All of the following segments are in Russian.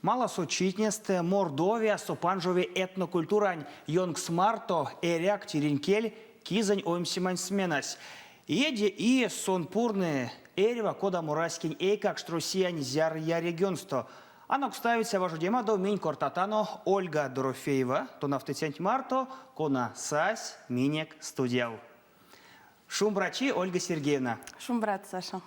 Малосочитнесте Мордовия сопанжове этнокультурань Йонгсмарто эряк тиринкель кизань оймсимань сменась. Еде и сонпурны эрева кода мураскин эйкак штрусиянь зяр я регионсто. Анок ставится важудема до минь кортатано Ольга Дорофеева, то нафтеценть марто, кона сась минек студиял. Шумбрачи Ольга Сергеевна. Шумбрат, Саша.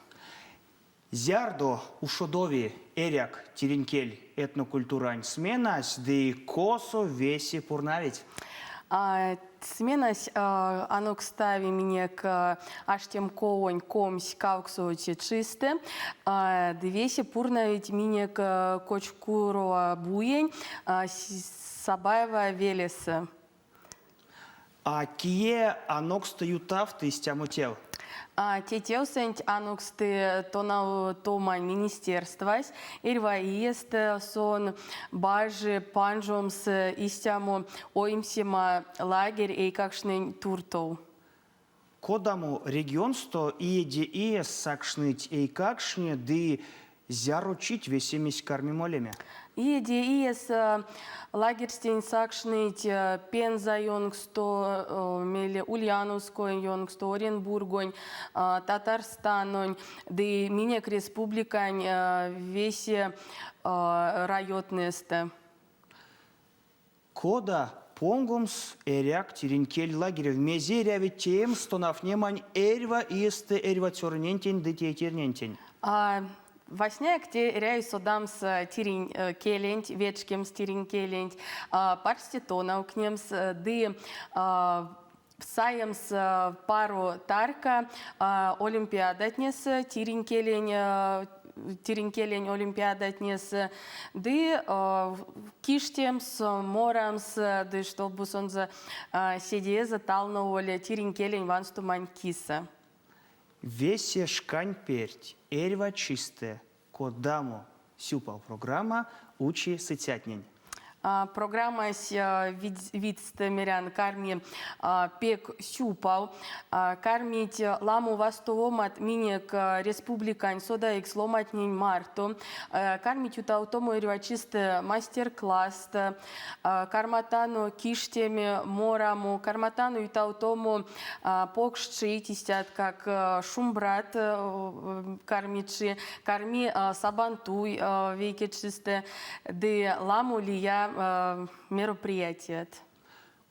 Зярдо ушодови эряк тиринкель этнокультурань сменась, да косо веси пурнавить. Сменась анок стави мне к аштем коонь комсь кауксоти чисте, двеси пурнавить мне к кочкурова буень сабаева велеса. А кие анок стаютав ты стямотел? Тетеусент ануксты тома министерствась, ирва есть сон бажи панжом с истяму оимсима лагерь и какшный туртов. Кодаму регионсто и сакшныть и какшне, да зяручить весемись кармимолеме. С лагерстень сакшныть Пенза йонгсто, меле Ульяновской йонгсто, Оренбургонь, Татарстанонь, да минек республикань весе райотнесте. Кода понгумс эряк тиринкель лагеря в мезе рявит тем, стонав немань эрва исте эрва цорнентень да тетернентень. Vasняк те ряй содам с тирин келент, вечкем с тирин келент, парститона укнемс, ды саем с пару тарка олимпиадатнес тирин келень олимпиадатнес, ды киштем с морам с, ды чтобы сон за седе за тално оле тирин келень вансту манькиса. Весе шкань перть, эрва чистая, кодаму сюпал программа учи сытятнень. Программа с вид-стемерян карми пек сюпал, кармить ламу вастовомат минек республикань сода икс ломатнень марто, кармить утаутому ирвачисте мастер-класс, карматану киштеми мораму, карматану утаутому покшчитистят, как шумбрат кармичи, карми сабантуй вейкечисте, де ламу лия мероприятие.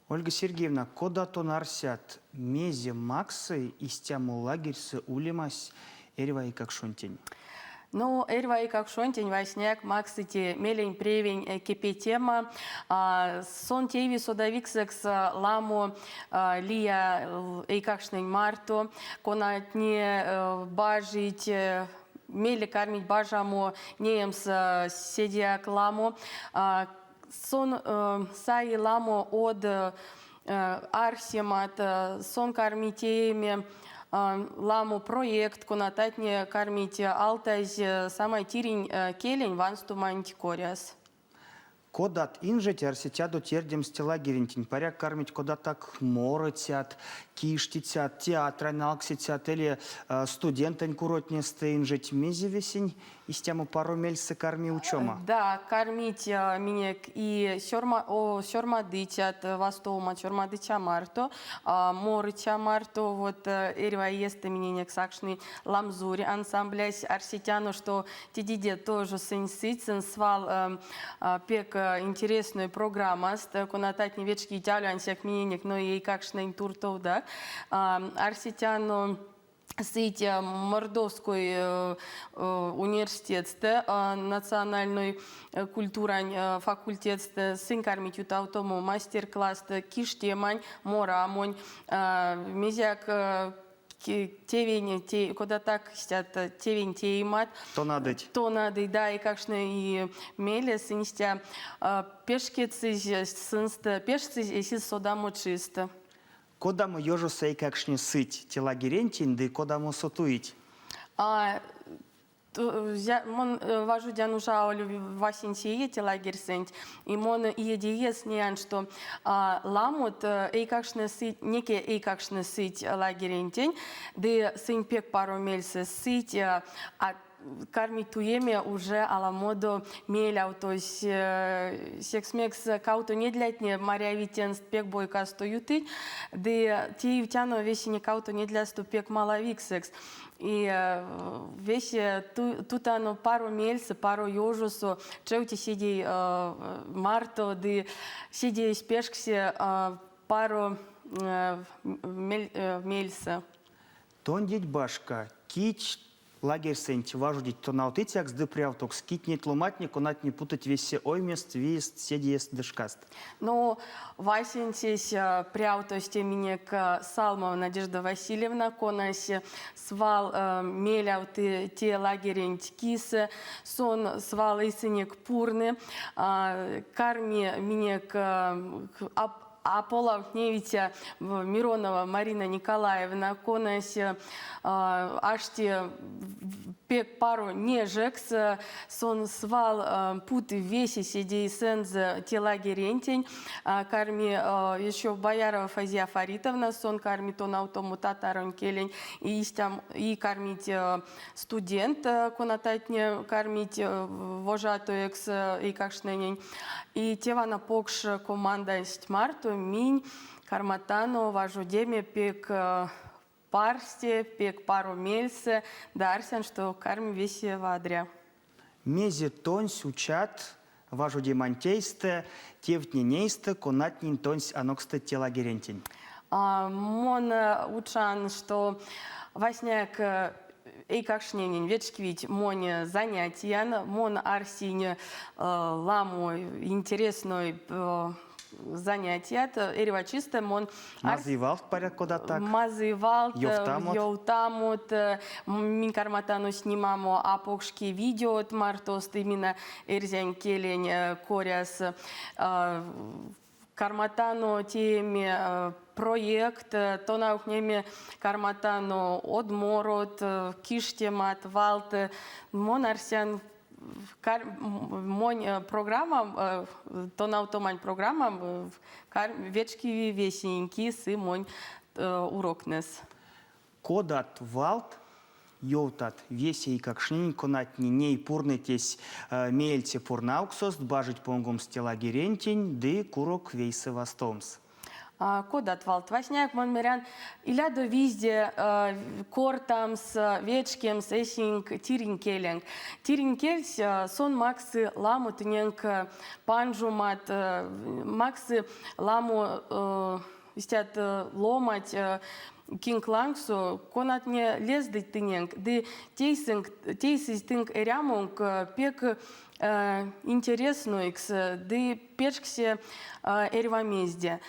Ольга Сергеевна, кода тонарсят мезе максы и стяму лагерь с улимась эрва и как шунтень? Ну, эрва и как шунтень васняк максити мелень превень кипетема, сон теви содавиксекс ламу лия и какшнень марто, конатне бажить мели кармить бажаму неемс седиак ламу, сон саи ламо от арсемат, сон кармитеями ламу проект, конататне кармите алтаз самай тирень келень вансту мантикориас. Кодат инжет арсетяду тердем стелагерентень, паряк кармить кода так моротят, киштицят, театраналкситят или студентень куротнесте инжет мезе весень и стяму пару мельсы карми учема. Да, кормить минек и сёрма дытят, вастома сёрма дытя марто, морытя марто, вот эрва есте минек сакшный ламзури ансамблясь арсетяну, что тидиде тоже сын сыцен свал пек интересную программу, конататни вечки тялю ансяк минек, но и какшный туртов, да, арсетяну сыть Мордовской университет, национальной культурань факультет, сын кармить утаутому мастер-класс, киштемань, морамонь, мезяк тевень, куда так сидят тевень теймат. То надыть. То надыть, да, и какшно и меле сынстя пешкецы сынста пешцы и сис содаму чисто. Кодаму ёжу сей какшне сыть телагерентень, да кодаму сотуить? Мон важу дянуша олю васинсие телагер сент, и мон едиес неан, что ламут эйкакшне сыть, неке эйкакшне сыть лагерентень, да сын пек пару мельсы сыть, карми туеме уже ала моду меляу, то есть секс-мекс кауто не для тне Мария Витен пек бойка стоюты, де те утяно вещи не кауто не для ступек маловик секс. И вещи тут оно пару мельса, пару ёжусу, чеути сидей марто, де сидей спешксе пару мельса. Тондить башка, кич, лагерь сенти, важудить то наутыть, акс депрявток, скитнет ломатник, онат не путать весе оймест, виест, седиест дышкаст. Ну, васентись пряв, то есть именек Салмова Надежда Васильевна, конась свал меляв те лагерень кисы, сон свал исенек пурны, карми минек Аполло Невитя Миронова Марина Николаевна, конась ашти пек пару нежекс, сон свал путы веси сидей сенз телагерентень, карми еще Боярова Фазия Фаритовна, сон карми то на аутому татарон келень, и кормить студент, конататне кормить вожату экс и какшненень, и тевана покш команда стьмарту минь карматану важу деме пек парсте, пек пару мельсе, да арсен, что карми веси вадря. Мези тонсь учат, важуди мантейсте, тевтненейсте, конатнин тонсь аноксте телагерентень. Мон учан, что васняк и как шненин, вечквить моне занятия, мон арсинь ламу интересной занятия, эрева чисто мон Мазывалт порядку да так. Мазывалт, Йовтамот. йовтамот, минкарматану снимамо апокшки видео, мартост именно эрзянь келень коряс, карматану теме проект, то наукнеме карматану одморот, киштемат, валт, монарсян, монь программа, то на автомань программа, вечки весененьки, сы монь урокнес. Кодат валт, йовтат весей как шнин, конатни ней пурнетесь мельте пурнауксост, бажить понгум стелагерентень, ды курок вейсе вастомс. Кодат валт васняк монмерян иля до визде кортамс вечкемс эсинг тиринкеленг. Тиринкельс сон максы ламу тненк панжумат максы ламу истят ломать кинглангсу конатне лезды тыненг. Ды тейсис тынк эрямунг пек интересно икс, ды пешксе эрвамезде.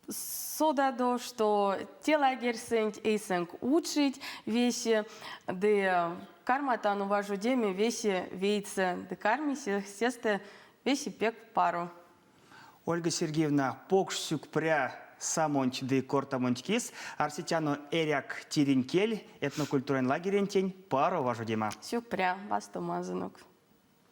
Содадо, что телагер сент эйсенг учить вещи, да карматану важу деме вещи вейце, да кармисе сесте вещи пек пару. Ольга Сергеевна, покшсюк пря самонч ды кортамончкис, арситяно эряк тиринкель, этнокультурен лагерентень, пару важу дема. Сюк пря, вас томазанок.